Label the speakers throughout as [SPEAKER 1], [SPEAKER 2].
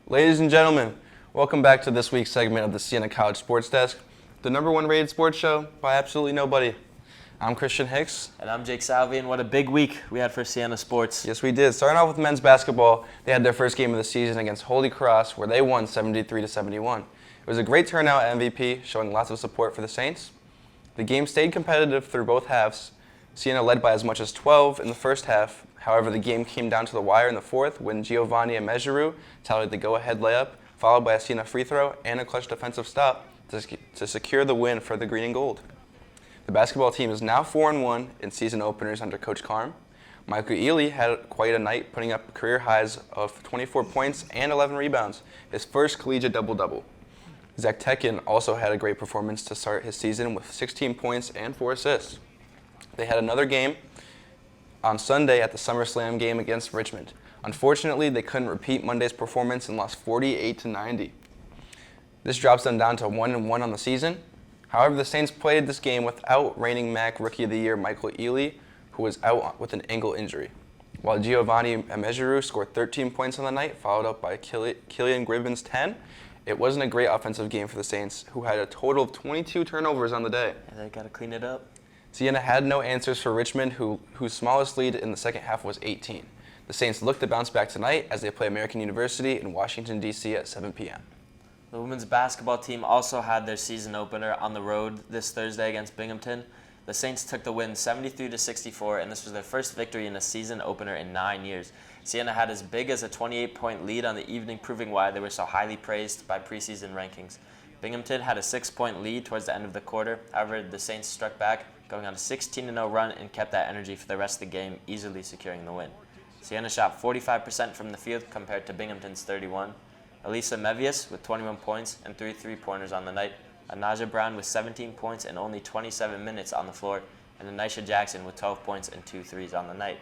[SPEAKER 1] Ladies and gentlemen, welcome back to this week's segment of the Siena College Sports Desk, the #1 rated sports show by absolutely nobody. I'm Christian Hicks.
[SPEAKER 2] And I'm Jake Salvi, and what a big week we had for Siena Sports.
[SPEAKER 1] Yes, we did. Starting off with men's basketball, they had their first game of the season against Holy Cross, where they won 73-71. It was a great turnout at MVP, showing lots of support for the Saints. The game stayed competitive through both halves. Siena led by as much as 12 in the first half. However, the game came down to the wire in the fourth when Giovanni Amejeru tallied the go-ahead layup, followed by a Siena free throw and a clutch defensive stop to secure the win for the green and gold. The basketball team is now 4-1 in season openers under Coach Carm. Michael Ely had quite a night, putting up career highs of 24 points and 11 rebounds, his first collegiate double-double. Zach Tekin also had a great performance to start his season with 16 points and 4 assists. They had another game on Sunday at the SummerSlam game against Richmond. Unfortunately, they couldn't repeat Monday's performance and lost 48-90. This drops them down to 1-1 on the season. However, the Saints played this game without reigning MAC Rookie of the Year Michael Ely, who was out with an ankle injury. While Giovanni Amejeru scored 13 points on the night, followed up by Killian Gribbin's 10, it wasn't a great offensive game for the Saints, who had a total of 22 turnovers on the day.
[SPEAKER 2] And they got to clean it up.
[SPEAKER 1] Siena had no answers for Richmond, whose smallest lead in the second half was 18. The Saints look to bounce back tonight as they play American University in Washington, D.C. at 7 p.m.
[SPEAKER 2] The women's basketball team also had their season opener on the road this Thursday against Binghamton. The Saints took the win 73-64, and this was their first victory in a season opener in 9 years. Siena had as big as a 28-point lead on the evening, proving why they were so highly praised by preseason rankings. Binghamton had a 6-point lead towards the end of the quarter. However, the Saints struck back, going on a 16-0 run, and kept that energy for the rest of the game, easily securing the win. Siena shot 45% from the field compared to Binghamton's 31%. Elisa Mevius with 21 points and 3 three-pointers on the night. Anaja Brown with 17 points and only 27 minutes on the floor. And Anisha Jackson with 12 points and 2 threes on the night.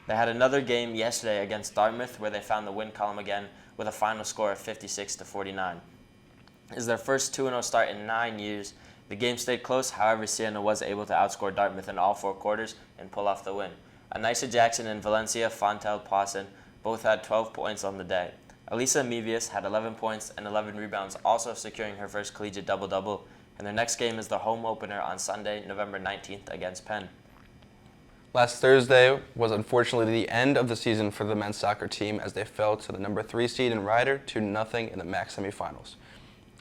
[SPEAKER 2] They had another game yesterday against Dartmouth where they found the win column again with a final score of 56-49. This is their first 2-0 start in 9 years. The game stayed close, however, Siena was able to outscore Dartmouth in all 4 quarters and pull off the win. Anisha Jackson and Valencia Fontel-Pawson both had 12 points on the day. Elisa Mevius had 11 points and 11 rebounds, also securing her first collegiate double-double. And their next game is the home opener on Sunday, November 19th against Penn.
[SPEAKER 1] Last Thursday was unfortunately the end of the season for the men's soccer team as they fell to the #3 seed in Ryder 2-0 in the MAC semifinals.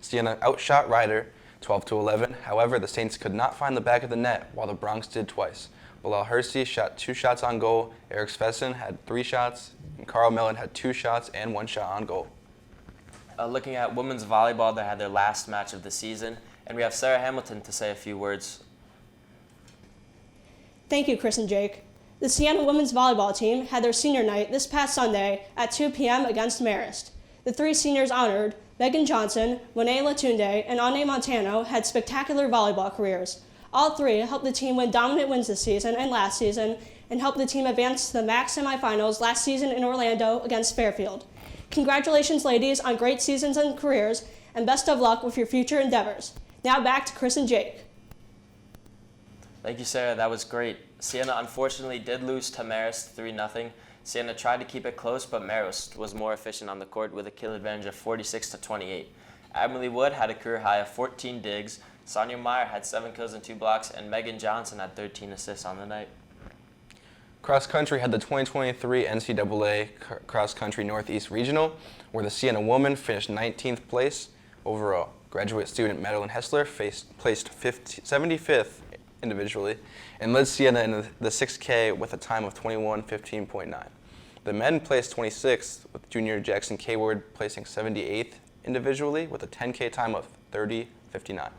[SPEAKER 1] Siena outshot Ryder 12-11. However, the Saints could not find the back of the net, while the Bronx did twice. Bilal Hersey shot 2 shots on goal, Eric Svesson had 3 shots, and Carl Mellon had 2 shots and 1 shot on goal.
[SPEAKER 2] Looking at women's volleyball, they had their last match of the season, and we have Sarah Hamilton to say a few words.
[SPEAKER 3] Thank you, Chris and Jake. The Siena women's volleyball team had their senior night this past Sunday at 2 p.m. against Marist. The 3 seniors honored, Megan Johnson, Monet Latunde, and Ane Montano, had spectacular volleyball careers. All 3 helped the team win dominant wins this season and last season, and helped the team advance to the MAC semifinals last season in Orlando against Fairfield. Congratulations, ladies, on great seasons and careers, and best of luck with your future endeavors. Now back to Chris and Jake.
[SPEAKER 2] Thank you, Sarah. That was great. Siena unfortunately did lose to Marist 3-0. Siena tried to keep it close, but Marist was more efficient on the court with a kill advantage of 46-28. Emily Wood had a career high of 14 digs. Sonia Meyer had 7 kills and 2 blocks, and Megan Johnson had 13 assists on the night.
[SPEAKER 1] Cross country had the 2023 NCAA Cross Country Northeast Regional, where the Siena woman finished 19th place overall. Graduate student Madeline Hessler placed 75th individually and led Siena in the 6K with a time of 21:15.9. The men placed 26th, with junior Jackson Kayward placing 78th individually with a 10K time of 30:59.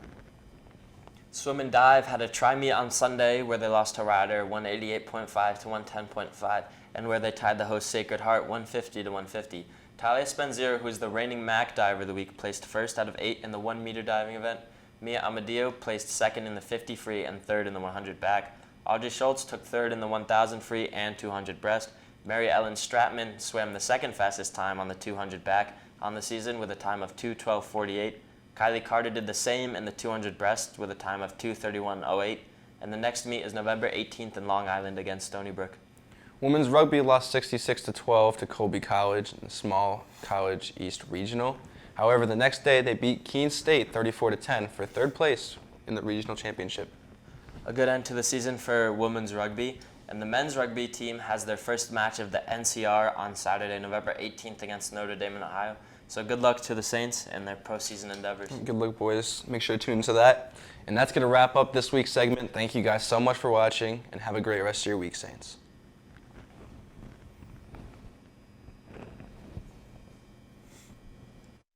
[SPEAKER 2] Swim and dive had a tri-meet on Sunday where they lost to Ryder 188.5 to 110.5, and where they tied the host Sacred Heart 150 to 150. Talia Spenzier, who is the reigning MAC diver of the week, placed first out of 8 in the 1-meter diving event. Mia Amadio placed second in the 50 free and third in the 100 back. Audrey Schultz took third in the 1,000 free and 200 breast. Mary Ellen Stratman swam the second fastest time on the 200 back on the season with a time of 2:12.48. Kylie Carter did the same in the 200 breast with a time of 2:31.08. And the next meet is November 18th in Long Island against Stony Brook.
[SPEAKER 1] Women's rugby lost 66-12 to Colby College in the Small College East Regional. However, the next day they beat Keene State 34-10 for third place in the regional championship.
[SPEAKER 2] A good end to the season for women's rugby. And the men's rugby team has their first match of the NCR on Saturday, November 18th against Notre Dame in Ohio. So good luck to the Saints in their postseason endeavors.
[SPEAKER 1] Good luck, boys. Make sure to tune into that. And that's going to wrap up this week's segment. Thank you guys so much for watching, and have a great rest of your week, Saints.